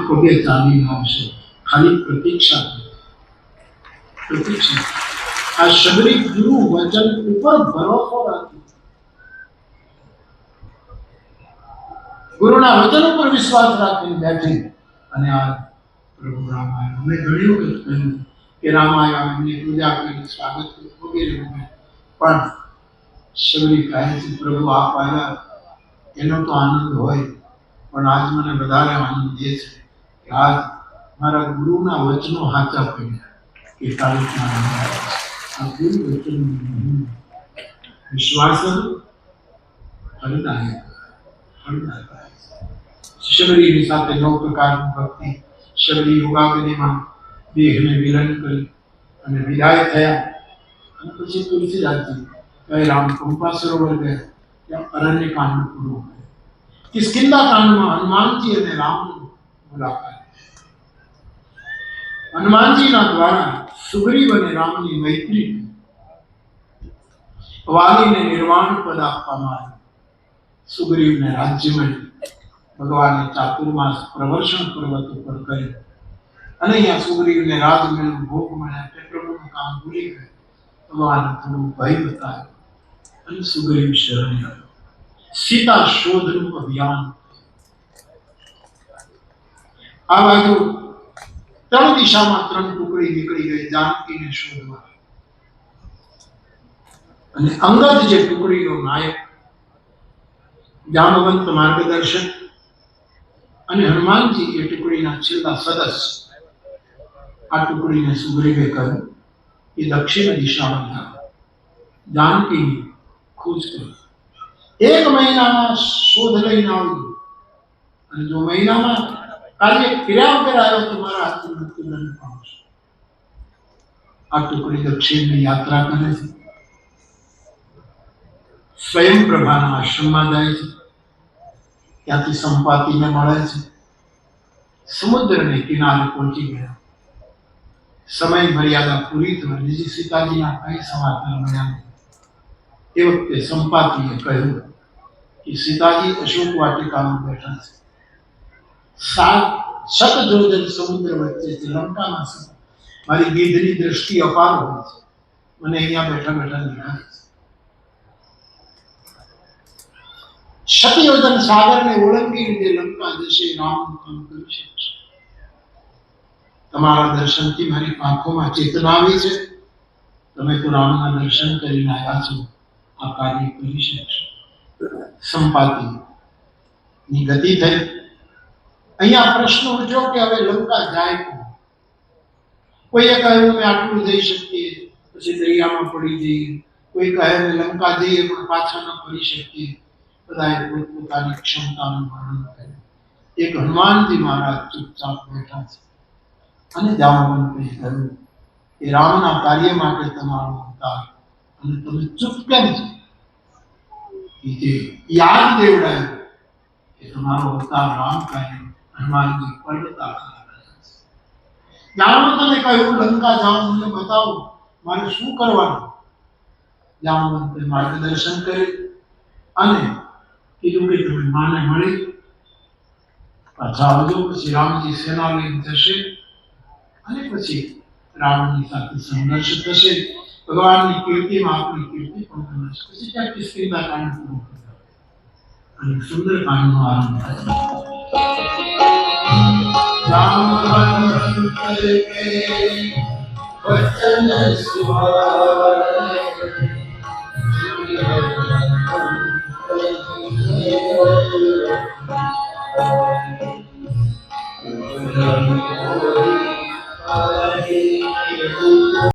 પગે ચાલીને આવશે, ખાલી પ્રતીક્ષા. આ શબરી ગુરુ વચન ઉપર ભરોસો રાખે, ગુરુના વચન ઉપર વિશ્વાસ રાખીને બેઠી. અને આ પ્રભુ રામાયણ અમે ઘણી વખત કહ્યું કે રામાયણ એમની પૂજા કરી, સ્વાગત વગેરે વગેરે, પણ શબરી કહે છે પ્રભુ આપ આવ્યા એનો તો આનંદ હોય, પણ આજ મને વધારે આનંદ એ છે કે આજ મારા ગુરુના વચનો સાચા પડ્યા કે આ ગુરુ વચન વિશ્વાસ ફળદાયક. શબરીની સાથે 9 પ્રકારની ભક્તિ. શબરી યોગાગ્નિમાં દેહને વિલન કરી અને વિદાય થયા. અને પછી તુલસીદાસજી કહે રામ પંપા સરોવર ગયા, ત્યાં અરણ્ય કાંડ પૂરું કર્યું. કિષ્કિંધા કાંડમાં હનુમાનજી અને રામની મુલાકાત. હનુમાનજીના દ્વારા સુગ્રીવ અને રામની મૈત્રી, વાલીને નિર્વાણ પદ આપવામાં આવ્યું, સુગ્રીવને રાજ્ય મળ્યું. ભગવાને ચાતુર્માસ પ્રવર્ષણ પર્વત ઉપર કર્યું અને અહીંયા સુગ્રીવને રાજ મળ્યું, ભોગ મળ્યા, તે પ્રભુનું કામ ભૂલી ગયા. ભગવાને થોડું ભય બતાવ્યો અને સુગ્રીવ શરણે આવ્યો. સીતા શોધનું અભિયાન. આ બાજુ 3 દિશામાં 3 ટુકડી નીકળી ગઈ જાનકીને શોધવા. અને અંગદ જે ટુકડીનો નાયક, જામવંત માર્ગદર્શક અને હનુમાનજી એ ટુકડીના છેલ્લા સદસ્ય. આ ટુકડીને સુગ્રીવે કહ્યું કે દક્ષિણ દિશામાં જાઓ, જાનકીની ખોજ કરો. 1 મહિનામાં શોધ લઈને આવજો, અને જો મહિનામાં કાર્ય કર્યા વગર આવ્યો તો મારા હાથથી મૃત્યુદંડ પામશે. આ ટુકડી દક્ષિણની યાત્રા કરે છે, સ્વયં પ્રભાના આશ્રમમાં જાય છે, ત્યાંથી સંપાતિને મળે છે. સમુદ્રને કિનારે પહોંચી ગયા. સમય મર્યાદા પૂરી થવાની, સીતાજીના કઈ સમાચાર મળ્યા. એ વખતે સંપાતિએ કહ્યું કે સીતાજી અશોક વાટિકામાં બેઠા છે, 7 યોજન સમુદ્ર વચ્ચે છે, લંકામાં છે. મારી ગીધની દ્રષ્ટિ અપાર હોય છે, મને અહીંયા બેઠા બેઠા દેખાય છે. શતયોજન સાગરને ઓળંગીને જે લંકા જશે રામનું કામ કરી શકશે. તમારા દર્શનથી મારી આંખોમાં ચેતના આવી છે, તમે તો રામના દર્શન કરીને આવ્યા છો, આ કાર્ય કરી શકશો. સંપાતિની ગતિ થઈ. અહીંયા પ્રશ્ન ઉઠ્યો કે હવે લંકા જાય કોણ? કોઈએ કહ્યું અમે આટલું જઈ શકીએ પછી દરિયામાં પડી જઈએ, કોઈ કહે અમે લંકા જઈએ પણ પાછા ન ફરી શકીએ. બધાએ પોતપોતાની ક્ષમતાનું વર્ણન કર્યું. એક હનુમાનજી મહારાજ ચૂપચાપ બેઠા છે અને જામવંતે કહ્યું કે રામના કાર્ય માટે તમારો અવતાર, અને તમે ચૂપ કેમ છો? જે યાદ દેવડાયું કે તમારો અવતાર રામ કાર્ય. હનુમાનજી પડતા જામવંતને કહ્યું લંકા જાઓ, મને બતાવો મારે શું કરવાનું. જામવંતે માર્ગદર્શન કર્યું અને કીધું કે તમે માને મળી પાછા આવજો, પછી રામજી સેના લઈને જશે અને પછી રાવણની સાથે સંઘર્ષ થશે. ભગવાનની કીર્તિમાં આપણી કીર્તિ પણ બનશે. પછી ત્યાં કિષ્કિંધા કાંડ પૂરું કર્યું અને સુંદર કાંડનો આરંભ થયો.